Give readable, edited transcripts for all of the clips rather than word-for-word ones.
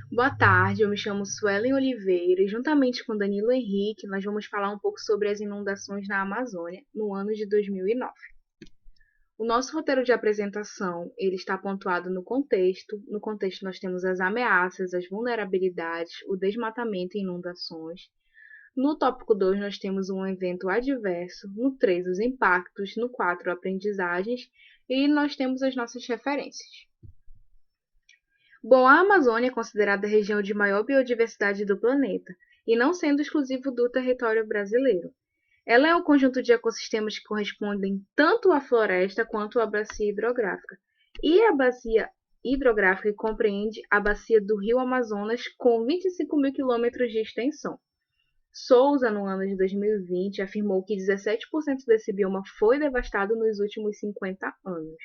Boa tarde, eu me chamo Suelen Oliveira e juntamente com Danilo Henrique nós vamos falar um pouco sobre as inundações na Amazônia no ano de 2009. O nosso roteiro de apresentação ele está pontuado no contexto. No contexto nós temos as ameaças, as vulnerabilidades, o desmatamento e inundações. No tópico 2 nós temos um evento adverso, no 3 os impactos, no 4 aprendizagens e nós temos as nossas referências. Bom, a Amazônia é considerada a região de maior biodiversidade do planeta, e não sendo exclusivo do território brasileiro. Ela é um conjunto de ecossistemas que correspondem tanto à floresta quanto à bacia hidrográfica. E a bacia hidrográfica compreende a bacia do Rio Amazonas, com 25 mil quilômetros de extensão. Souza, no ano de 2020, afirmou que 17% desse bioma foi devastado nos últimos 50 anos.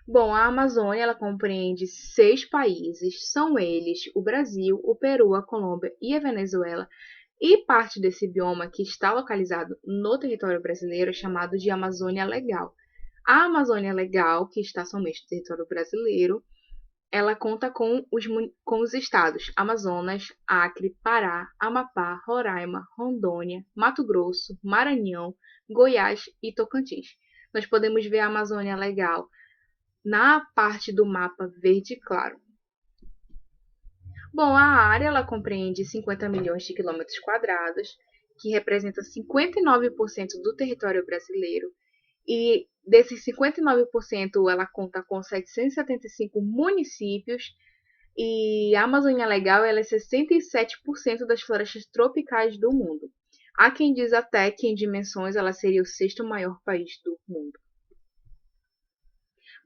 Bom, a Amazônia ela compreende 6 países, são eles o Brasil, o Peru, a Colômbia e a Venezuela, e parte desse bioma que está localizado no território brasileiro é chamado de Amazônia Legal. A Amazônia Legal, que está somente no território brasileiro, ela conta com os estados Amazonas, Acre, Pará, Amapá, Roraima, Rondônia, Mato Grosso, Maranhão, Goiás e Tocantins. Nós podemos ver a Amazônia Legal na parte do mapa verde claro. Bom, a área ela compreende 50 milhões de quilômetros quadrados, que representa 59% do território brasileiro, e desses 59% ela conta com 775 municípios, e a Amazônia Legal ela é 67% das florestas tropicais do mundo. Há quem diz até que em dimensões ela seria o sexto maior país do mundo.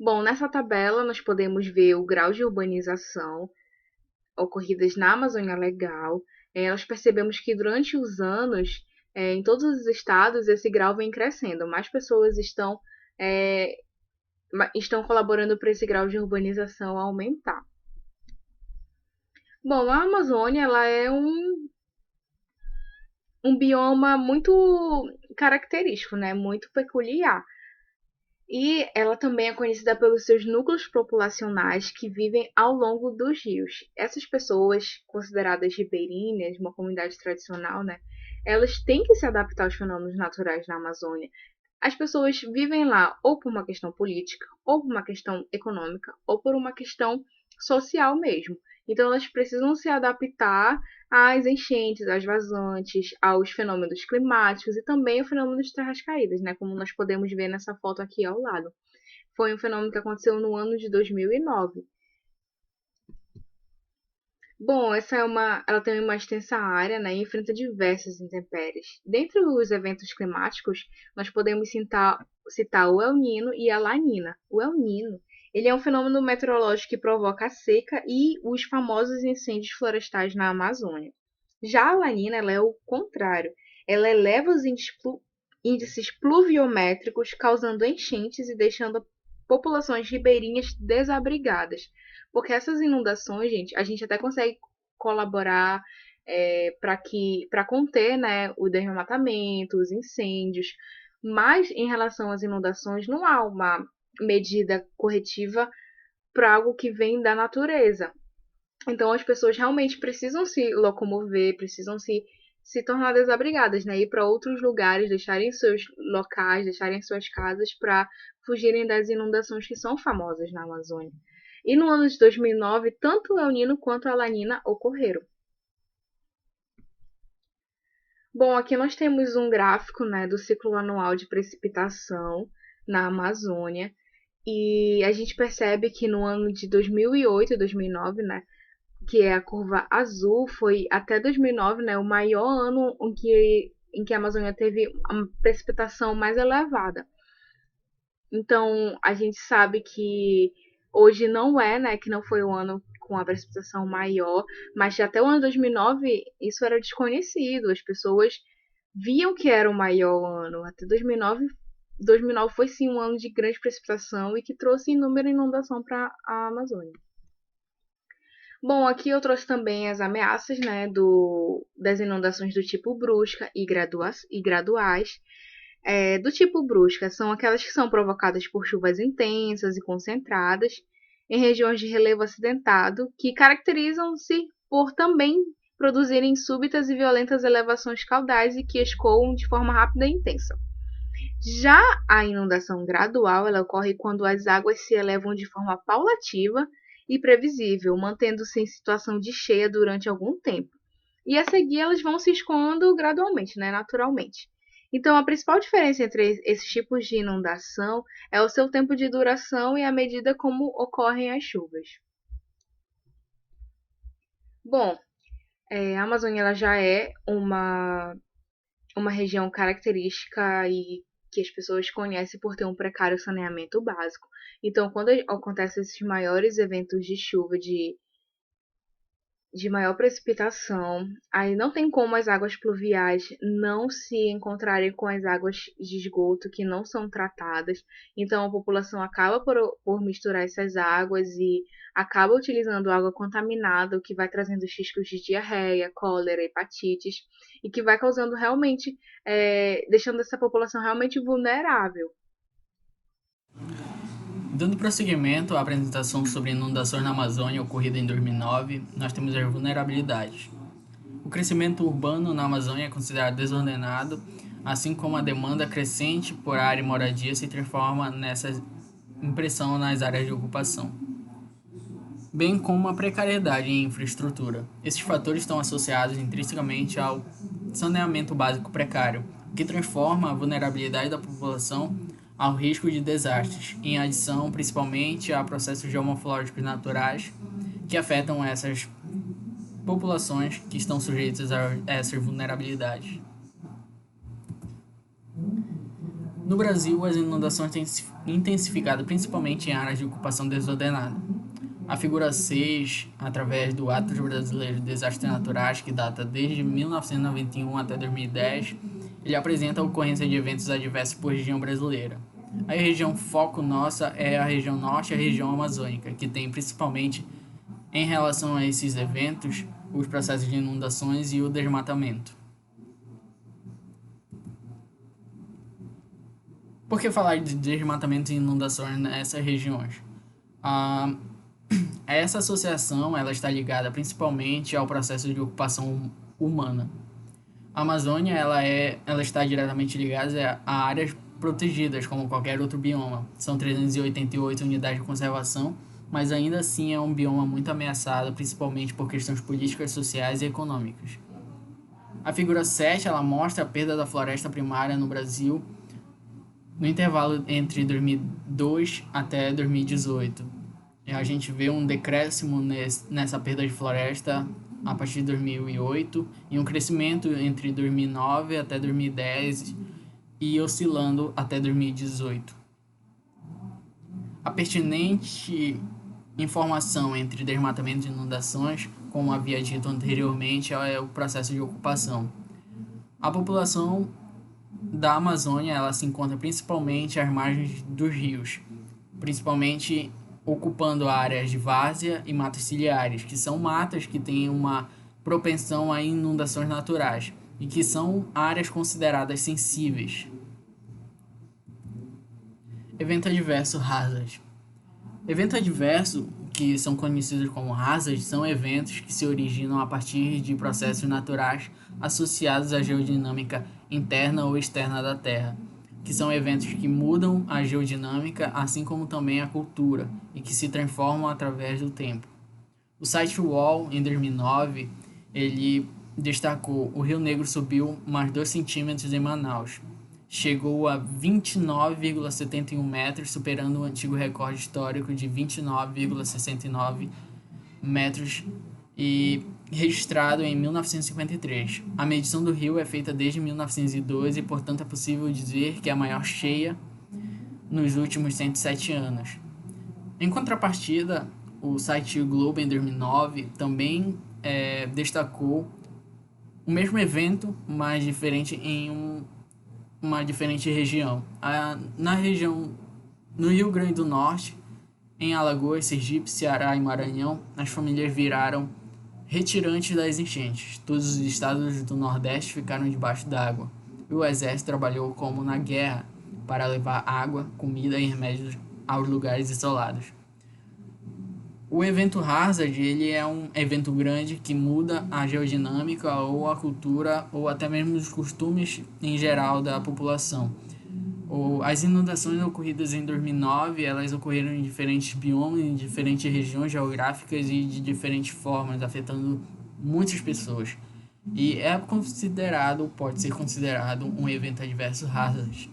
Bom, nessa tabela nós podemos ver o grau de urbanização ocorridas na Amazônia Legal. Nós percebemos que durante os anos, em todos os estados, esse grau vem crescendo. Mais pessoas estão colaborando para esse grau de urbanização aumentar. Bom, a Amazônia ela é um bioma muito característico, né? Muito peculiar. E ela também é conhecida pelos seus núcleos populacionais que vivem ao longo dos rios. Essas pessoas, consideradas ribeirinhas, uma comunidade tradicional, né? Elas têm que se adaptar aos fenômenos naturais na Amazônia. As pessoas vivem lá ou por uma questão política, ou por uma questão econômica, ou por uma questão social mesmo. Então elas precisam se adaptar às enchentes, às vazantes, aos fenômenos climáticos e também ao fenômeno de terras caídas, né? Como nós podemos ver nessa foto aqui ao lado. Foi um fenômeno que aconteceu no ano de 2009. Bom, ela tem uma extensa área, né, e enfrenta diversas intempéries. Dentre os eventos climáticos, nós podemos citar o El Nino e a Lanína. O El Nino, ele é um fenômeno meteorológico que provoca a seca e os famosos incêndios florestais na Amazônia. Já a Lanína, ela é o contrário. Ela eleva os índices pluviométricos, causando enchentes e deixando populações ribeirinhas desabrigadas. Porque essas inundações, gente, a gente até consegue colaborar para conter, né, o desmatamento, os incêndios, mas em relação às inundações não há uma medida corretiva para algo que vem da natureza. Então as pessoas realmente precisam se locomover, precisam se tornar desabrigadas, né? Ir para outros lugares, deixarem seus locais, deixarem suas casas para fugirem das inundações que são famosas na Amazônia. E no ano de 2009, tanto o El Nino quanto a Lanína ocorreram. Bom, aqui nós temos um gráfico, né, do ciclo anual de precipitação na Amazônia. E a gente percebe que no ano de 2008 e 2009, né, que é a curva azul, foi até 2009, né, o maior ano em que a Amazônia teve a precipitação mais elevada. Então, a gente sabe que hoje não é, né, que não foi o ano com a precipitação maior, mas até o ano 2009 isso era desconhecido, as pessoas viam que era o maior ano. Até 2009 foi sim um ano de grande precipitação e que trouxe inúmera inundação para a Amazônia. Bom, aqui eu trouxe também as ameaças, né, das inundações do tipo brusca e graduais. Do tipo brusca são aquelas que são provocadas por chuvas intensas e concentradas. em regiões de relevo acidentado, que caracterizam-se por também produzirem súbitas e violentas elevações caudais e que escoam de forma rápida e intensa. Já a inundação gradual, ela ocorre quando as águas se elevam de forma paulativa e previsível, mantendo-se em situação de cheia durante algum tempo. E a seguir elas vão se escoando gradualmente, né, naturalmente. Então, a principal diferença entre esses tipos de inundação é o seu tempo de duração e a medida como ocorrem as chuvas. Bom, a Amazônia ela já é uma região característica e que as pessoas conhecem por ter um precário saneamento básico. Então, quando acontecem esses maiores eventos de chuva de maior precipitação, aí não tem como as águas pluviais não se encontrarem com as águas de esgoto que não são tratadas. Então a população acaba por misturar essas águas e acaba utilizando água contaminada, o que vai trazendo riscos de diarreia, cólera, hepatites, e que vai causando realmente, deixando essa população realmente vulnerável. Dando prosseguimento à apresentação sobre inundações na Amazônia ocorrida em 2009, nós temos as vulnerabilidades. O crescimento urbano na Amazônia é considerado desordenado, assim como a demanda crescente por área e moradia se transforma nessa impressão nas áreas de ocupação, bem como a precariedade em infraestrutura. Esses fatores estão associados intrinsecamente ao saneamento básico precário, o que transforma a vulnerabilidade da população ao risco de desastres, em adição principalmente a processos geomorfológicos naturais que afetam essas populações que estão sujeitas a essas vulnerabilidades. No Brasil, as inundações têm se intensificado principalmente em áreas de ocupação desordenada. A figura 6, através do Atlas Brasileiro de Desastres Naturais, que data desde 1991 até 2010, ele apresenta a ocorrência de eventos adversos por região brasileira. A região foco nossa é a região norte e a região amazônica, que tem principalmente, em relação a esses eventos, os processos de inundações e o desmatamento. Por que falar de desmatamento e inundações nessas regiões? Ah, essa associação ela está ligada principalmente ao processo de ocupação humana. A Amazônia ela está diretamente ligada a áreas protegidas, como qualquer outro bioma. São 388 unidades de conservação, mas ainda assim é um bioma muito ameaçado, principalmente por questões políticas, sociais e econômicas. A figura 7 ela mostra a perda da floresta primária no Brasil no intervalo entre 2002 até 2018. A gente vê um decréscimo nessa perda de floresta a partir de 2008 e um crescimento entre 2009 até 2010 e oscilando até 2018. A pertinente informação entre desmatamento e inundações, como havia dito anteriormente, é o processo de ocupação. A população da Amazônia ela se encontra principalmente às margens dos rios, principalmente ocupando áreas de várzea e matas ciliares, que são matas que têm uma propensão a inundações naturais e que são áreas consideradas sensíveis. Evento adverso hazard. Evento adverso, que são conhecidos como hazards, são eventos que se originam a partir de processos naturais associados à geodinâmica interna ou externa da Terra, que são eventos que mudam a geodinâmica, assim como também a cultura, e que se transformam através do tempo. O site UOL, em 2009, ele destacou: o Rio Negro subiu mais 2 centímetros em Manaus. Chegou a 29,71 metros, superando o antigo recorde histórico de 29,69 metros e registrado em 1953. A medição do rio é feita desde 1902 e, portanto, é possível dizer que é a maior cheia nos últimos 107 anos. Em contrapartida, o site Globo, em 2009, também destacou o mesmo evento, mas diferente em uma diferente região. Na região, no Rio Grande do Norte, em Alagoas, Sergipe, Ceará e Maranhão, as famílias viraram retirantes das enchentes. Todos os estados do Nordeste ficaram debaixo d'água. E o exército trabalhou como na guerra para levar água, comida e remédios aos lugares isolados. O evento Hazard, ele é um evento grande que muda a geodinâmica ou a cultura ou até mesmo os costumes em geral da população. As inundações ocorridas em 2009, elas ocorreram em diferentes biomas, em diferentes regiões geográficas e de diferentes formas, afetando muitas pessoas. E pode ser considerado um evento adverso hazard.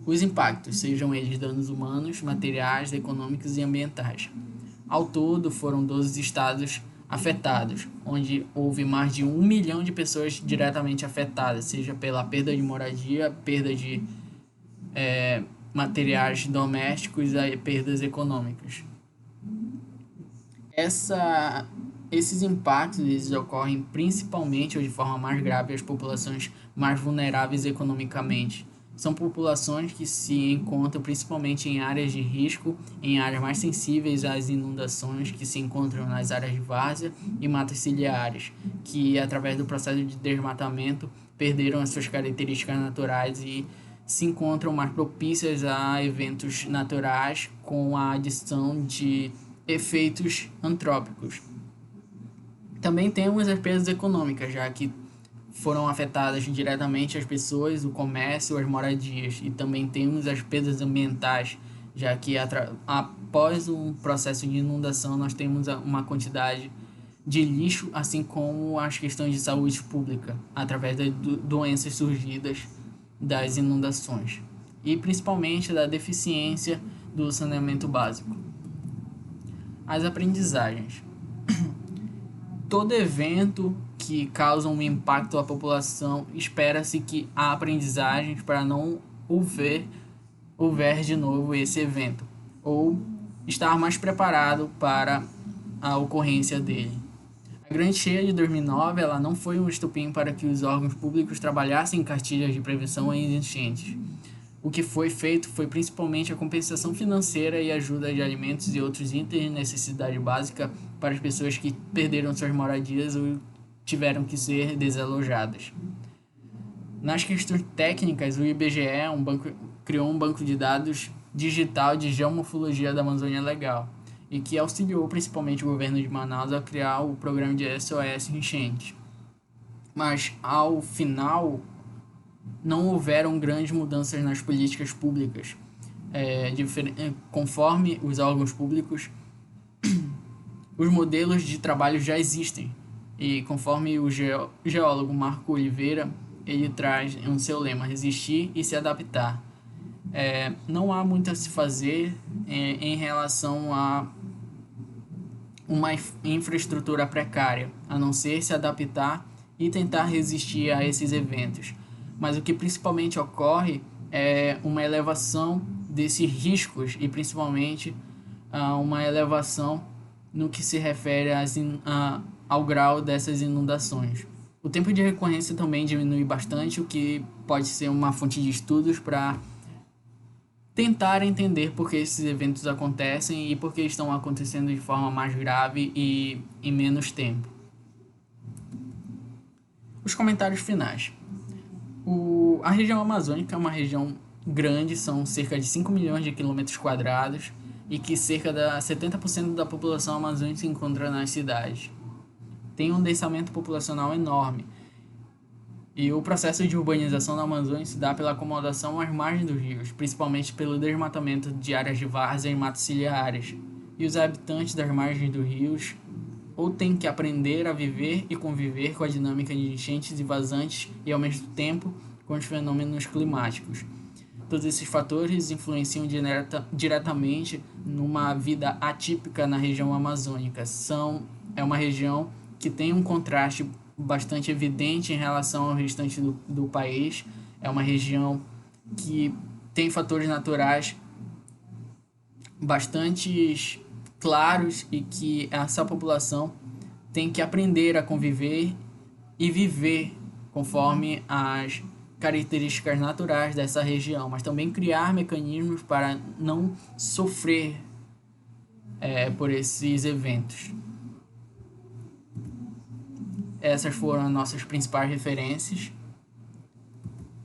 Os impactos, sejam eles danos humanos, materiais, econômicos e ambientais. Ao todo, foram 12 estados afetados, onde houve mais de 1 milhão de pessoas diretamente afetadas, seja pela perda de moradia, perda de materiais domésticos e perdas econômicas. Esses impactos eles ocorrem principalmente ou de forma mais grave às populações mais vulneráveis economicamente. São populações que se encontram principalmente em áreas de risco, em áreas mais sensíveis às inundações, que se encontram nas áreas de várzea e matas ciliares, que através do processo de desmatamento perderam as suas características naturais e se encontram mais propícias a eventos naturais com a adição de efeitos antrópicos. Também temos as perdas econômicas, já que foram afetadas diretamente as pessoas, o comércio, as moradias. E também temos as perdas ambientais, já que após um processo de inundação nós temos uma quantidade de lixo, assim como as questões de saúde pública, através das doenças surgidas das inundações. E principalmente da deficiência do saneamento básico. As aprendizagens. Todo evento que causa um impacto à população, espera-se que há aprendizagens para não houver de novo esse evento, ou estar mais preparado para a ocorrência dele. A Grande Cheia de 2009 ela não foi um estopim para que os órgãos públicos trabalhassem em cartilhas de prevenção a enchentes. O que foi feito foi principalmente a compensação financeira e ajuda de alimentos e outros itens de necessidade básica para as pessoas que perderam suas moradias ou tiveram que ser desalojadas. Nas questões técnicas, o IBGE criou um banco de dados digital de geomorfologia da Amazônia Legal e que auxiliou principalmente o governo de Manaus a criar o programa de SOS Enchente. Mas, ao final, não houveram grandes mudanças nas políticas públicas. Conforme os órgãos públicos, os modelos de trabalho já existem. E conforme o geólogo Marco Oliveira, ele traz em seu lema, resistir e se adaptar. Não há muito a se fazer em relação a uma infraestrutura precária, a não ser se adaptar e tentar resistir a esses eventos. Mas o que principalmente ocorre é uma elevação desses riscos e principalmente uma elevação no que se refere ao grau dessas inundações. O tempo de recorrência também diminui bastante, o que pode ser uma fonte de estudos para tentar entender por que esses eventos acontecem e por que estão acontecendo de forma mais grave e em menos tempo. Os comentários finais. A região amazônica é uma região grande, são cerca de 5 milhões de quilômetros quadrados e que cerca de 70% da população amazônica se encontra nas cidades. Tem um densamento populacional enorme e o processo de urbanização na Amazônia se dá pela acomodação às margens dos rios, principalmente pelo desmatamento de áreas de várzea e matas ciliares. E os habitantes das margens dos rios ou têm que aprender a viver e conviver com a dinâmica de enchentes e vazantes e, ao mesmo tempo, com os fenômenos climáticos. Todos esses fatores influenciam diretamente numa vida atípica na região amazônica. É uma região que tem um contraste bastante evidente em relação ao restante do país. É uma região que tem fatores naturais bastante claros e que essa população tem que aprender a conviver e viver conforme as características naturais dessa região, mas também criar mecanismos para não sofrer por esses eventos. Essas foram as nossas principais referências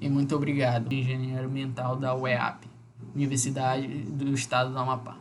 e muito obrigado. Engenheiro ambiental da UEAP, Universidade do Estado do Amapá.